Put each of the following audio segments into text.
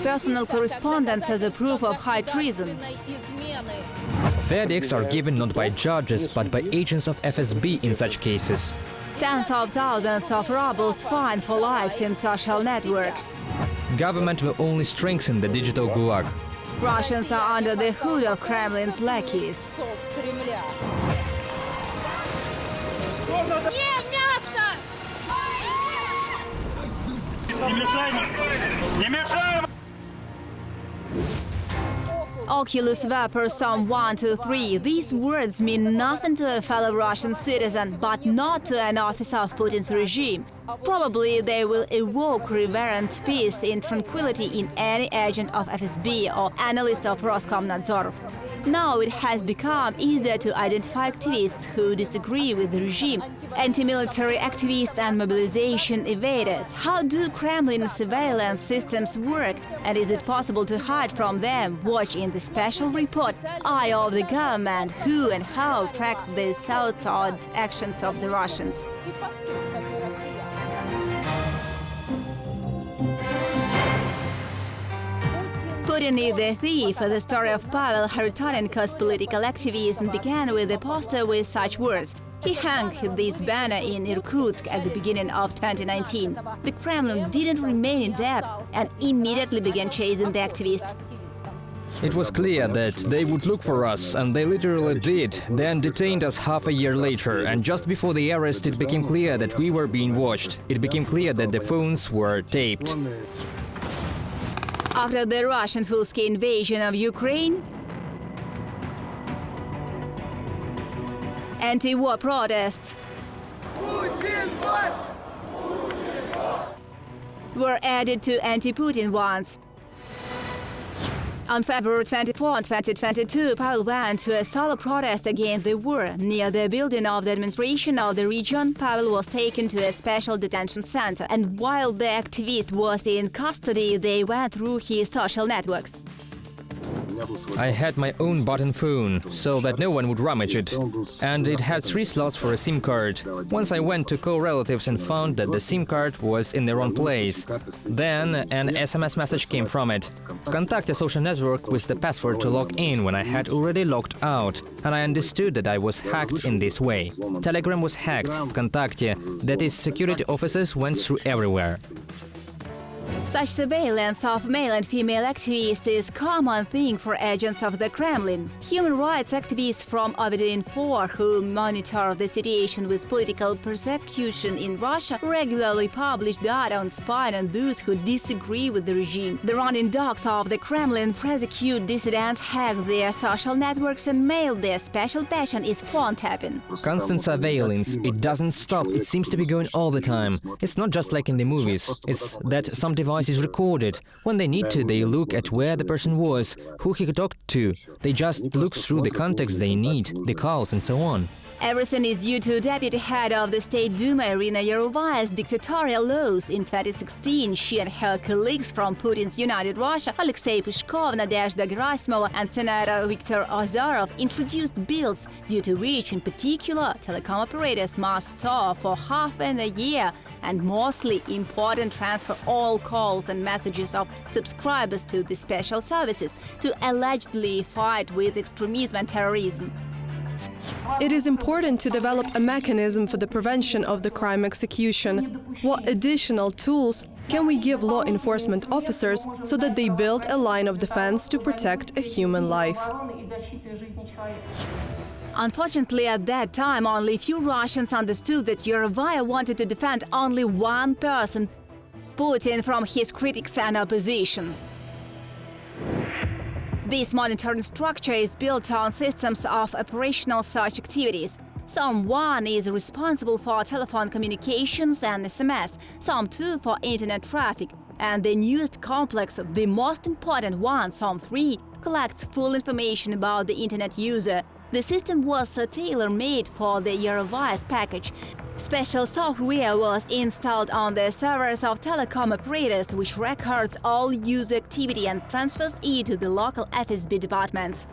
personal correspondence as a proof of high treason. Verdicts are given not by judges, but by agents of FSB in such cases. Tens of thousands of rubles fined for likes in social networks. Government will only strengthen the digital gulag. Russians are under the hood of Kremlin's lackeys. Oculus Vapor Psalm 1, 2, 3. These words mean nothing to a fellow Russian citizen, but not to an officer of Putin's regime. Probably they will evoke reverent peace and tranquility in any agent of FSB or analyst of Roskomnadzor. Now it has become easier to identify activists who disagree with the regime, anti-military activists and mobilization evaders. How do Kremlin surveillance systems work, and is it possible to hide from them? Watch in the special report Eye of the Government, who and how tracks the southward actions of the Russians. Putin is the thief. The story of Pavel Harutanenko's political activism began with a poster with such words. He hung this banner in Irkutsk at the beginning of 2019. The Kremlin didn't remain in doubt and immediately began chasing the activist. It was clear that they would look for us, and they literally did, then detained us half a year later, and just before the arrest it became clear that we were being watched. It became clear that the phones were taped. After the Russian full-scale invasion of Ukraine, anti-war protests were added to anti-Putin ones. On February 24, 2022, Pavel went to a solo protest against the war. Near the building of the administration of the region, Pavel was taken to a special detention center, and while the activist was in custody, they went through his social networks. I had my own button phone, so that no one would rummage it, and it had 3 slots for a SIM card. Once I went to call relatives and found that the SIM card was in the wrong place. Then an SMS message came from it. Contact a social network with the password to log in when I had already logged out, and I understood that I was hacked in this way. Telegram was hacked, Vkontakte, that is, security officers went through everywhere. Such surveillance of male and female activists is a common thing for agents of the Kremlin. Human rights activists from Obedin-4, who monitor the situation with political persecution in Russia, regularly publish data on spying on those who disagree with the regime. The running dogs of the Kremlin prosecute dissidents, hack their social networks and mail. Their special passion is phone tapping. Constant surveillance. It doesn't stop. It seems to be going all the time. It's not just like in the movies. It's that some device is recorded. When they need to, they look at where the person was, who he talked to. They just look through the context they need, the calls and so on. Everything is due to Deputy Head of the State Duma Irina Yerovaya's dictatorial laws. In 2016, she and her colleagues from Putin's United Russia, Alexei Pushkov, Nadezhda Gerasimova and Senator Viktor Ozarov, introduced bills due to which, in particular, telecom operators must stop for half a year and mostly important transfer all calls and messages of subscribers to the special services to allegedly fight with extremism and terrorism. It is important to develop a mechanism for the prevention of the crime execution. What additional tools can we give law enforcement officers so that they build a line of defense to protect a human life? Unfortunately, at that time, only few Russians understood that Yerovaya wanted to defend only one person, Putin, from his critics and opposition. This monitoring structure is built on systems of operational search activities. Psalm 1 is responsible for telephone communications and SMS, Psalm 2 for internet traffic, and the newest complex, the most important one, Psalm 3, collects full information about the internet user. The system was tailor-made for the Yerovaya's package. Special software was installed on the servers of telecom operators, which records all user activity and transfers it to the local FSB departments.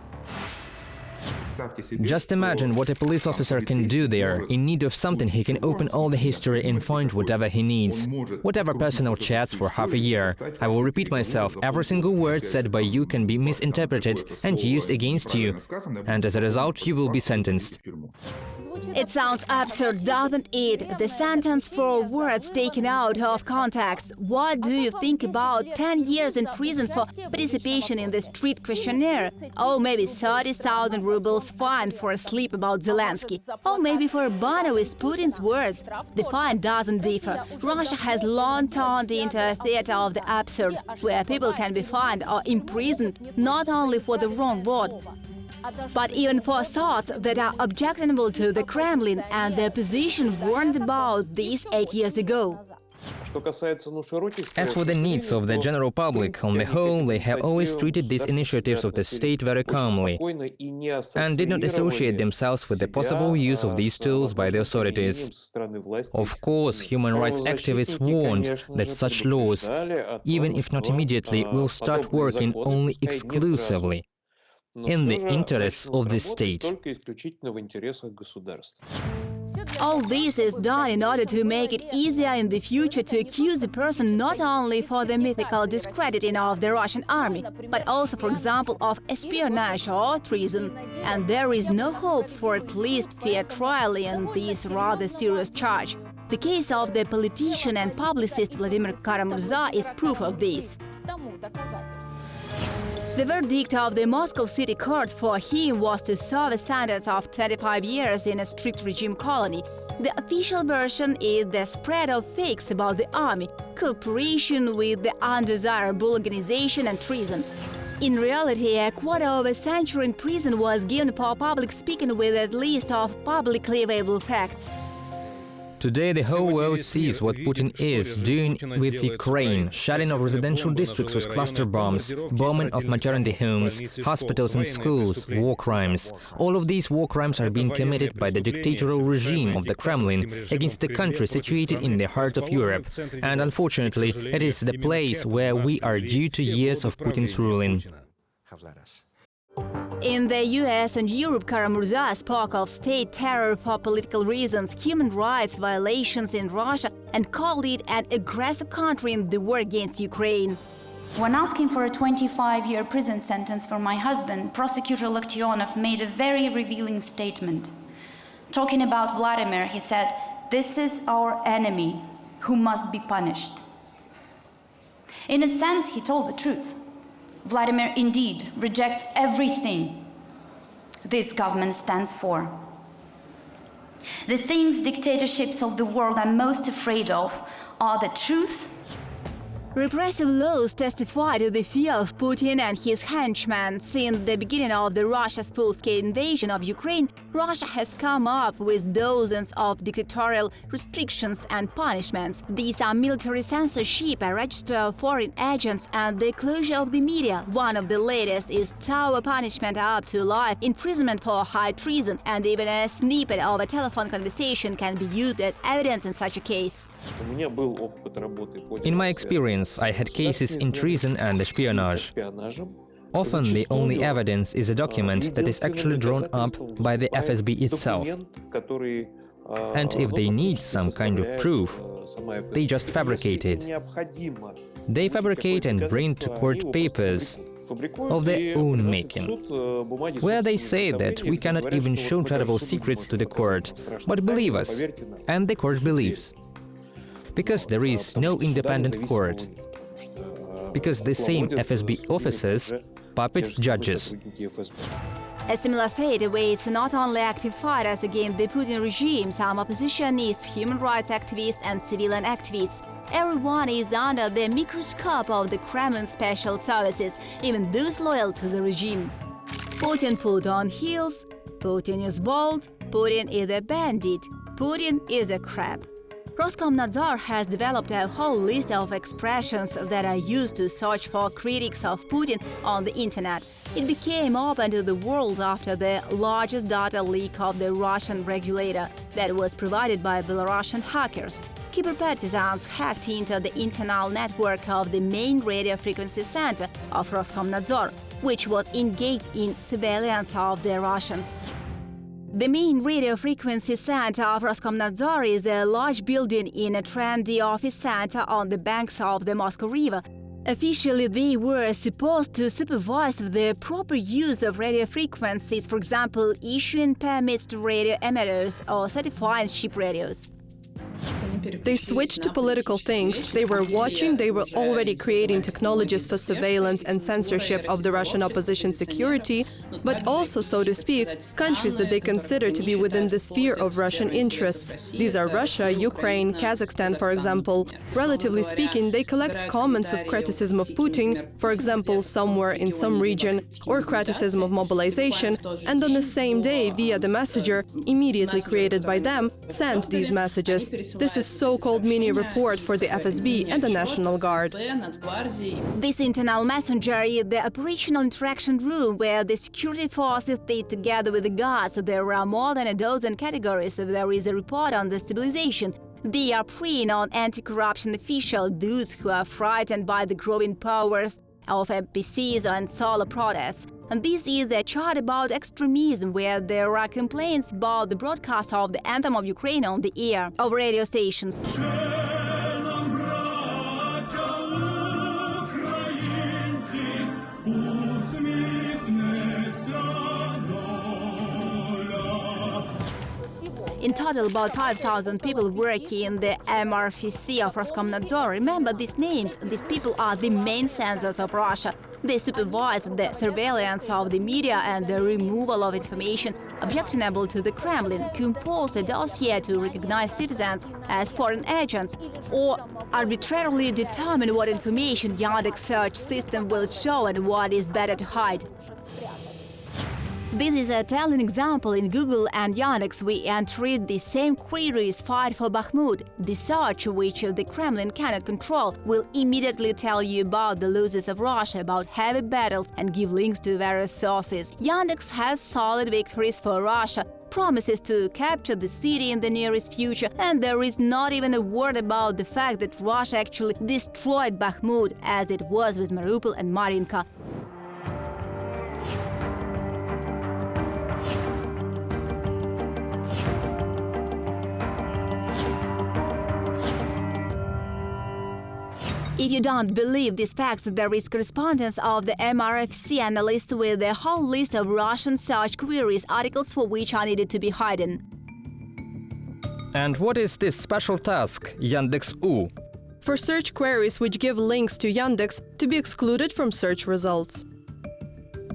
Just imagine what a police officer can do there. In need of something, he can open all the history and find whatever he needs. Whatever personal chats for half a year. I will repeat myself, every single word said by you can be misinterpreted and used against you. And as a result, you will be sentenced. It sounds absurd, doesn't it? The sentence for words taken out of context. What do you think about 10 years in prison for participation in the street questionnaire? Or maybe 30,000 rubles fine for a slip about Zelensky? Or maybe for a banner with Putin's words? The fine doesn't differ. Russia has long turned into a theater of the absurd, where people can be fined or imprisoned not only for the wrong word, but even for thoughts that are objectionable to the Kremlin, and the opposition warned about this 8 years ago. As for the needs of the general public, on the whole, they have always treated these initiatives of the state very calmly and did not associate themselves with the possible use of these tools by the authorities. Of course, human rights activists warned that such laws, even if not immediately, will start working only exclusively in the interests of the state. All this is done in order to make it easier in the future to accuse a person not only for the mythical discrediting of the Russian army, but also, for example, of espionage or treason. And there is no hope for at least fair trial in this rather serious charge. The case of the politician and publicist Vladimir Kara-Murza is proof of this. The verdict of the Moscow City Court for him was to serve a sentence of 25 years in a strict regime colony. The official version is the spread of fakes about the army, cooperation with the undesirable organization and treason. In reality, a quarter of a century in prison was given for public speaking with at least of publicly available facts. Today, the whole world sees what Putin is doing with Ukraine: shelling of residential districts with cluster bombs, bombing of maternity homes, hospitals and schools, war crimes. All of these war crimes are being committed by the dictatorial regime of the Kremlin against the country situated in the heart of Europe. And unfortunately, it is the place where we are due to years of Putin's ruling. In the US and Europe, Kara-Murza spoke of state terror for political reasons, human rights violations in Russia, and called it an aggressive country in the war against Ukraine. When asking for a 25-year prison sentence for my husband, prosecutor Loktionov made a very revealing statement. Talking about Vladimir, he said, "This is our enemy who must be punished." In a sense, he told the truth. Vladimir indeed rejects everything this government stands for. The things dictatorships of the world are most afraid of are the truth. Repressive laws testify to the fear of Putin and his henchmen. Since the beginning of Russia's full-scale invasion of Ukraine, Russia has come up with dozens of dictatorial restrictions and punishments. These are military censorship, a register of foreign agents, and the closure of the media. One of the latest is tower punishment up to life imprisonment for high treason, and even a snippet of a telephone conversation can be used as evidence in such a case. In my experience, I had cases in treason and espionage. Often the only evidence is a document that is actually drawn up by the FSB itself. And if they need some kind of proof, they just fabricate it. They fabricate and bring to court papers of their own making, where they say that we cannot even show terrible secrets to the court, but believe us, and the court believes. Because there is no independent court. Because the same FSB officers puppet judges. A similar fate awaits not only active fighters against the Putin regime, some oppositionists, human rights activists and civilian activists. Everyone is under the microscope of the Kremlin special services, even those loyal to the regime. Putin put on heels, Putin is bold, Putin is a bandit, Putin is a crab. Roskomnadzor has developed a whole list of expressions that are used to search for critics of Putin on the internet. It became open to the world after the largest data leak of the Russian regulator that was provided by Belarusian hackers. Cyberpartisans hacked into the internal network of the main radio frequency center of Roskomnadzor. which was engaged in surveillance of the Russians. The main radio frequency center of Roskomnadzor is a large building in a trendy office center on the banks of the Moscow River. Officially, they were supposed to supervise the proper use of radio frequencies, for example, issuing permits to radio emitters or certifying ship radios. They switched to political things. They were watching, they were already creating technologies for surveillance and censorship of the Russian opposition security, but also, so to speak, countries that they consider to be within the sphere of Russian interests. These are Russia, Ukraine, Kazakhstan, for example. Relatively speaking, they collect comments of criticism of Putin, for example, somewhere in some region, or criticism of mobilization, and on the same day, via the messenger, immediately created by them, send these messages. This is so-called mini report for the FSB and the National Guard. This internal messenger is the operational interaction room where the security forces sit together with the guards. There are more than a dozen categories if there is a report on destabilization. They are preying on anti-corruption officials, those who are frightened by the growing powers of NPCs and solar protests. And this is a chart about extremism, where there are complaints about the broadcast of the anthem of Ukraine on the air of radio stations. In total, about 5,000 people work in the MRFC of Roskomnadzor. Remember these names. These people are the main censors of Russia. They supervise the surveillance of the media and the removal of information objectionable to the Kremlin, compose a dossier to recognize citizens as foreign agents, or arbitrarily determine what information Yandex search system will show and what is better to hide. This is a telling example. In Google and Yandex, we entered the same queries: fight for Bakhmut. The search, which the Kremlin cannot control, will immediately tell you about the losses of Russia, about heavy battles, and give links to various sources. Yandex has solid victories for Russia, promises to capture the city in the nearest future, and there is not even a word about the fact that Russia actually destroyed Bakhmut, as it was with Mariupol and Marinka. If you don't believe these facts, there is correspondence of the MRFC analyst with a whole list of Russian search queries, articles for which are needed to be hidden. And what is this special task, Yandex.U? For search queries which give links to Yandex to be excluded from search results.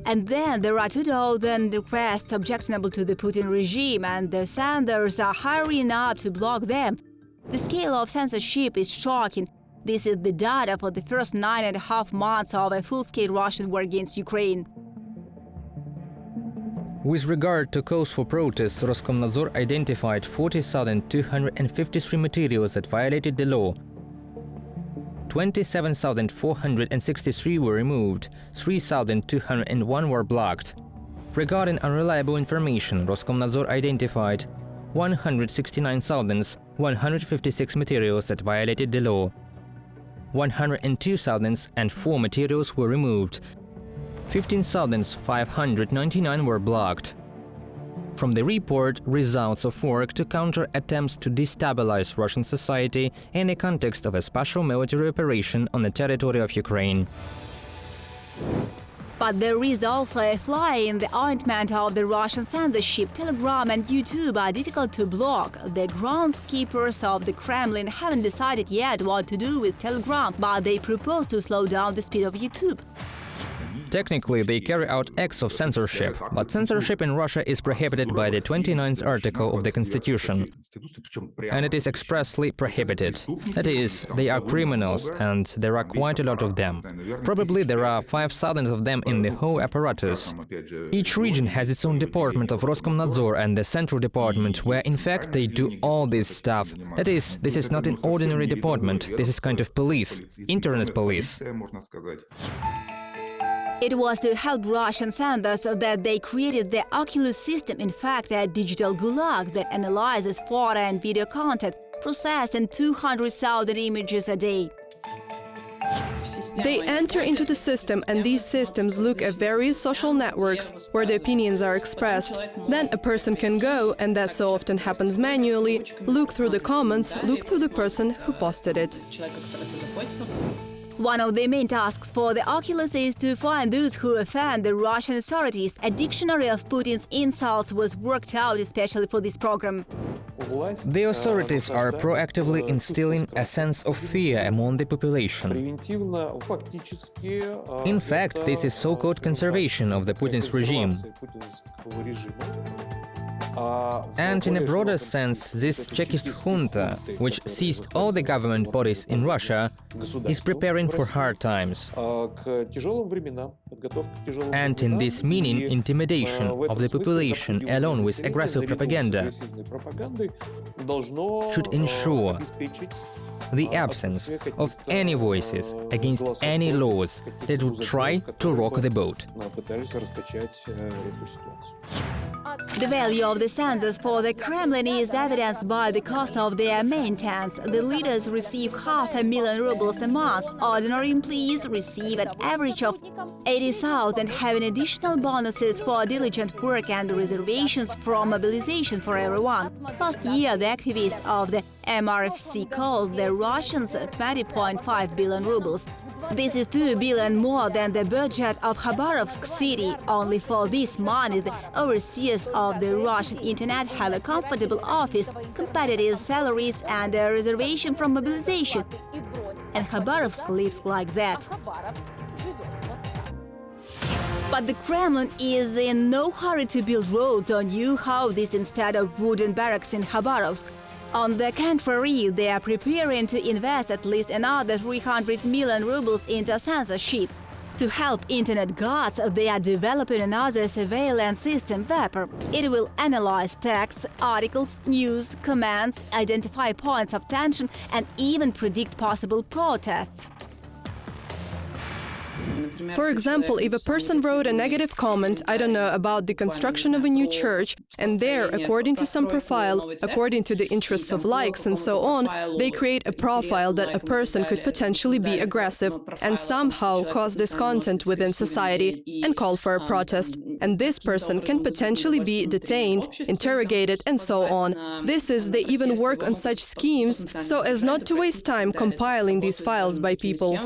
And then there are 2,000 requests objectionable to the Putin regime, and the senders are hurrying up to block them. The scale of censorship is shocking. This is the data for the first 9.5 months of a full-scale Russian war against Ukraine. With regard to cause for protests, Roskomnadzor identified 40,253 materials that violated the law. 27,463 were removed, 3,201 were blocked. Regarding unreliable information, Roskomnadzor identified 169,156 materials that violated the law. 102,004 materials were removed. 15,599 were blocked. From the report, results of work to counter attempts to destabilize Russian society in the context of a special military operation on the territory of Ukraine. But there is also a fly in the ointment of the Russian censorship. Telegram and YouTube are difficult to block. The groundskeepers of the Kremlin haven't decided yet what to do with Telegram, but they propose to slow down the speed of YouTube. Technically, they carry out acts of censorship, but censorship in Russia is prohibited by the 29th article of the Constitution, and it is expressly prohibited. That is, they are criminals, and there are quite a lot of them. Probably there are 5,000 of them in the whole apparatus. Each region has its own department of Roskomnadzor and the central department, where in fact they do all this stuff. That is, this is not an ordinary department, this is kind of police, internet police. It was to help Russian senders that they created the Oculus system, in fact a digital Gulag that analyzes photo and video content, processing 200,000 images a day. They enter into the system, and these systems look at various social networks where the opinions are expressed. Then a person can go, and that so often happens manually, look through the comments, look through the person who posted it. One of the main tasks for the Oculus is to find those who offend the Russian authorities. A dictionary of Putin's insults was worked out especially for this program. The authorities are proactively instilling a sense of fear among the population. In fact, this is so-called conservation of the Putin's regime. And in a broader sense, this Chekist junta, which seized all the government bodies in Russia, is preparing for hard times. And in this meaning, intimidation of the population along with aggressive propaganda should ensure the absence of any voices against any laws that would try to rock the boat. The value of the censors for the Kremlin is evidenced by the cost of their maintenance. The leaders receive 500,000 rubles a month. Ordinary employees receive an average of 80,000, having additional bonuses for diligent work and reservations from mobilization for everyone. Last year, the activists of the MRFC called the Russians 20.5 billion rubles. This is 2 billion more than the budget of Khabarovsk city. Only for this money, the overseers of the Russian internet have a comfortable office, competitive salaries, and a reservation from mobilization. And Khabarovsk lives like that. But the Kremlin is in no hurry to build roads or new houses instead of wooden barracks in Khabarovsk. On the contrary, they are preparing to invest at least another 300 million rubles into censorship. To help internet guards, they are developing another surveillance system, Vapor. It will analyze texts, articles, news, comments, identify points of tension, and even predict possible protests. For example, if a person wrote a negative comment, I don't know, about the construction of a new church, and there, according to some profile, according to the interests of likes and so on, they create a profile that a person could potentially be aggressive and somehow cause discontent within society and call for a protest. And this person can potentially be detained, interrogated, and so on. This is, they even work on such schemes so as not to waste time compiling these files by people.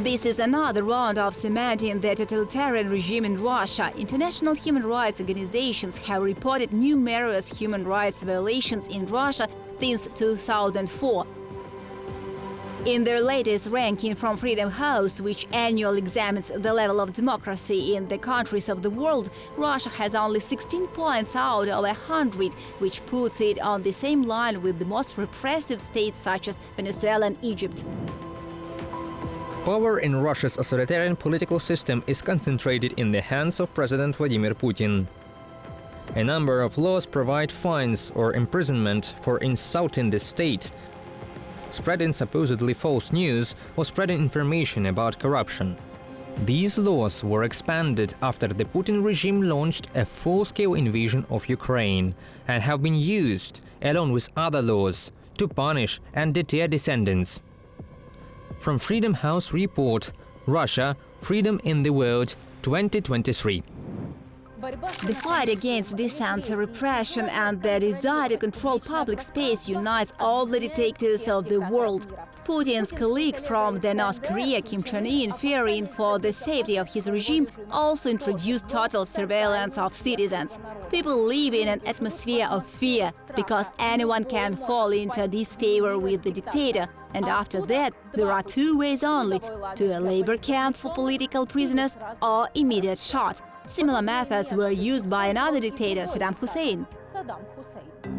This is another round of cementing the totalitarian regime in Russia. International human rights organizations have reported numerous human rights violations in Russia since 2004. In their latest ranking from Freedom House, which annually examines the level of democracy in the countries of the world, Russia has only 16 points out of 100, which puts it on the same line with the most repressive states such as Venezuela and Egypt. Power in Russia's authoritarian political system is concentrated in the hands of President Vladimir Putin. A number of laws provide fines or imprisonment for insulting the state, spreading supposedly false news, or spreading information about corruption. These laws were expanded after the Putin regime launched a full-scale invasion of Ukraine and have been used, along with other laws, to punish and deter dissidents. From Freedom House report, Russia, Freedom in the World, 2023. The fight against dissent, repression, and the desire to control public space unites all the dictators of the world. Putin's colleague from the North Korea, Kim Jong-un, fearing for the safety of his regime, also introduced total surveillance of citizens. People live in an atmosphere of fear, because anyone can fall into disfavor with the dictator. And after that, there are two ways only: to a labor camp for political prisoners or immediate shot. Similar methods were used by another dictator, Saddam Hussein.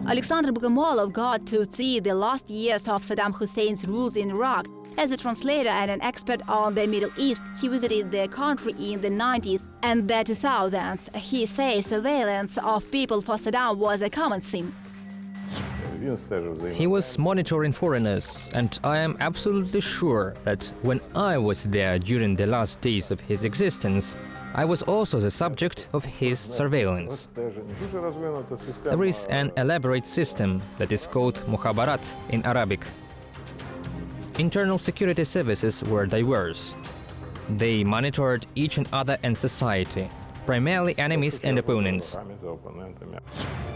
Alexander Bogomolov got to see the last years of Saddam Hussein's rules in Iraq. As a translator and an expert on the Middle East, he visited the country in the 90s and the 2000s. He says surveillance of people for Saddam was a common sin. He was monitoring foreigners, and I am absolutely sure that when I was there during the last days of his existence, I was also the subject of his surveillance. There is an elaborate system that is called Mukhabarat in Arabic. Internal security services were diverse. They monitored each other and society, primarily enemies and opponents.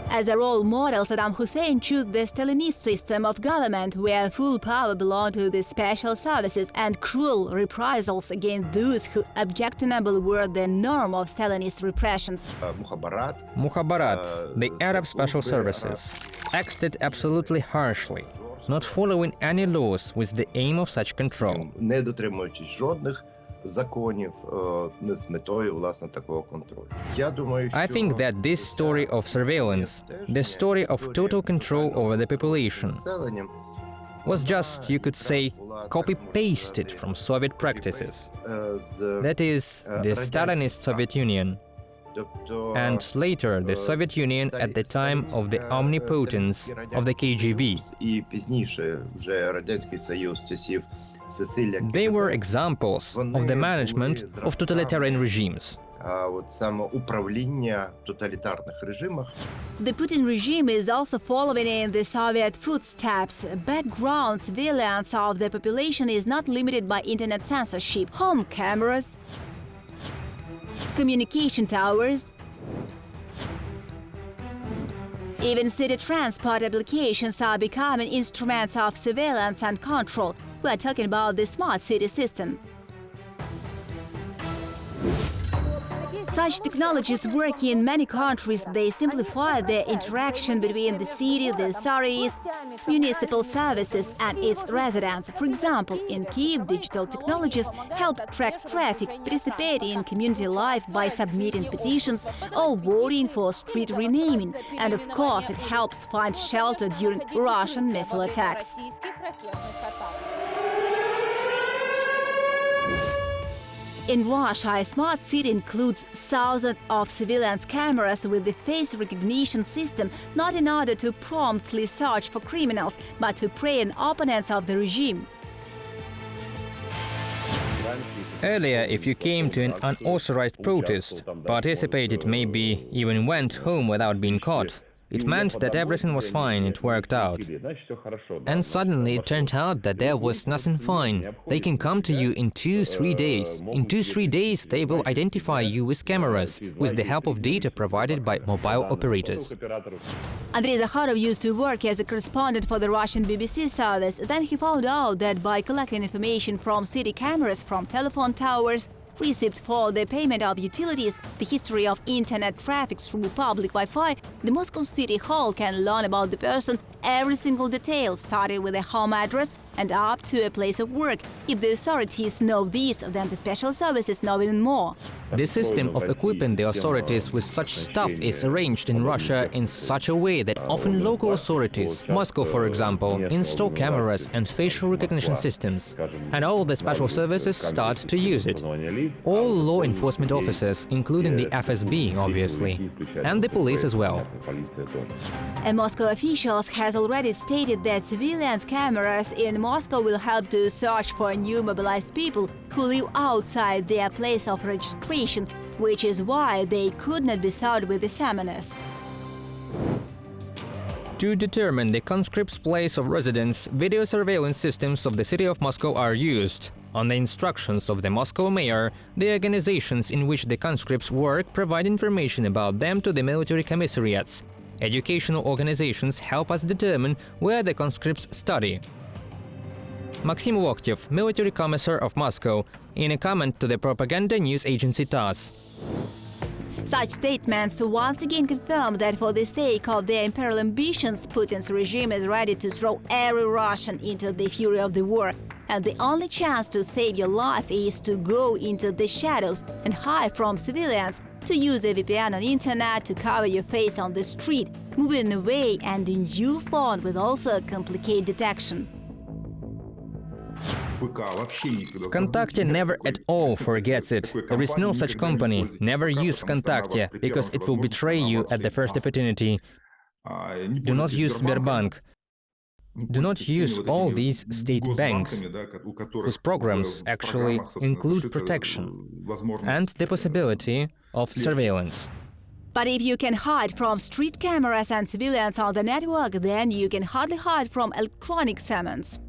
As a role model, Saddam Hussein chose the Stalinist system of government, where full power belonged to the special services, and cruel reprisals against those who objectionable were the norm of Stalinist repressions. Mukhabarat, the Arab special services, acted absolutely harshly, not following any laws with the aim of such control. I think that this story of surveillance, the story of total control over the population, was just, you could say, copy-pasted from Soviet practices. That is, the Stalinist Soviet Union, and later the Soviet Union at the time of the omnipotence of the KGB. They were examples of the management of totalitarian regimes. The Putin regime is also following in the Soviet footsteps. Background surveillance of the population is not limited by internet censorship. Home cameras, communication towers, even city transport applications are becoming instruments of surveillance and control. We are talking about the smart city system. Such technologies work in many countries. They simplify the interaction between the city, the authorities, municipal services and its residents. For example, in Kyiv, digital technologies help track traffic, participate in community life by submitting petitions or voting for street renaming. And of course, it helps find shelter during Russian missile attacks. In Russia, a smart city includes thousands of surveillance cameras with the face recognition system, not in order to promptly search for criminals, but to prey on opponents of the regime. Earlier, if you came to an unauthorized protest, participated, maybe even went home without being caught, it meant that everything was fine, it worked out. And suddenly it turned out that there was nothing fine. They can come to you in 2-3 days. In 2-3 days they will identify you with cameras, with the help of data provided by mobile operators. Andrei Zakharov used to work as a correspondent for the Russian BBC service. Then he found out that by collecting information from city cameras, from telephone towers, receipt for the payment of utilities, the history of internet traffic through public Wi-Fi, the Moscow City Hall can learn about the person every single detail, starting with a home address and up to a place of work. If the authorities know this, then the special services know even more. The system of equipping the authorities with such stuff is arranged in Russia in such a way that often local authorities, Moscow for example, install cameras and facial recognition systems, and all the special services start to use it. All law enforcement officers, including the FSB, obviously, and the police as well. A Moscow official has already stated that surveillance cameras in Moscow will help to search for new mobilized people who live outside their place of registration, which is why they could not be served with the summoners. To determine the conscript's place of residence, video surveillance systems of the city of Moscow are used. On the instructions of the Moscow mayor, the organizations in which the conscripts work provide information about them to the military commissariats. Educational organizations help us determine where the conscripts study. Maxim Lokhtev, military commissar of Moscow, in a comment to the propaganda news agency TASS. Such statements once again confirm that for the sake of their imperial ambitions, Putin's regime is ready to throw every Russian into the fury of the war. And the only chance to save your life is to go into the shadows and hide from civilians, to use a VPN on internet, to cover your face on the street, moving away, and in your phone will also complicate detection. VKontakte never at all forgets it. There is no such company. Never use VKontakte, because it will betray you at the first opportunity. Do not use Sberbank. do not use all these state banks, whose programs actually include protection and the possibility of surveillance. But if you can hide from street cameras and civilians on the network, then you can hardly hide from electronic summons.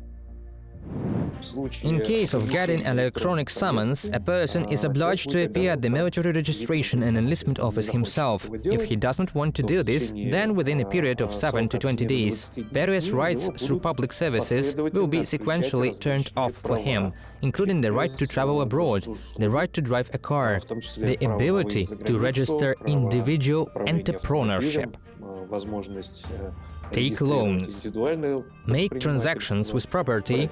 In case of getting an electronic summons, a person is obliged to appear at the military registration and enlistment office himself. If he doesn't want to do this, then within a period of 7 to 20 days, various rights through public services will be sequentially turned off for him, including the right to travel abroad, the right to drive a car, the ability to register individual entrepreneurship, take loans, make transactions with property,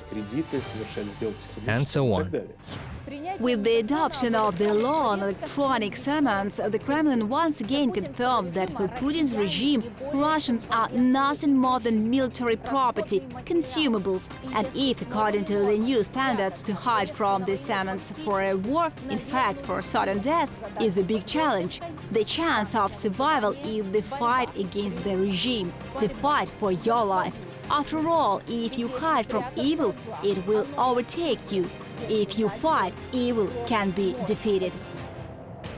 and so on. With the adoption of the law on electronic summons, the Kremlin once again confirmed that for Putin's regime, Russians are nothing more than military property, consumables, and if, according to the new standards, to hide from the summons for a war, in fact for sudden death, is the big challenge. The chance of survival is the fight against the regime, the fight for your life. After all, if you hide from evil, it will overtake you. If you fight, evil can be defeated.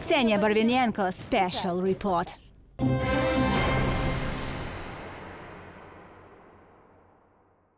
Ksenia Barvinenko, Special Report.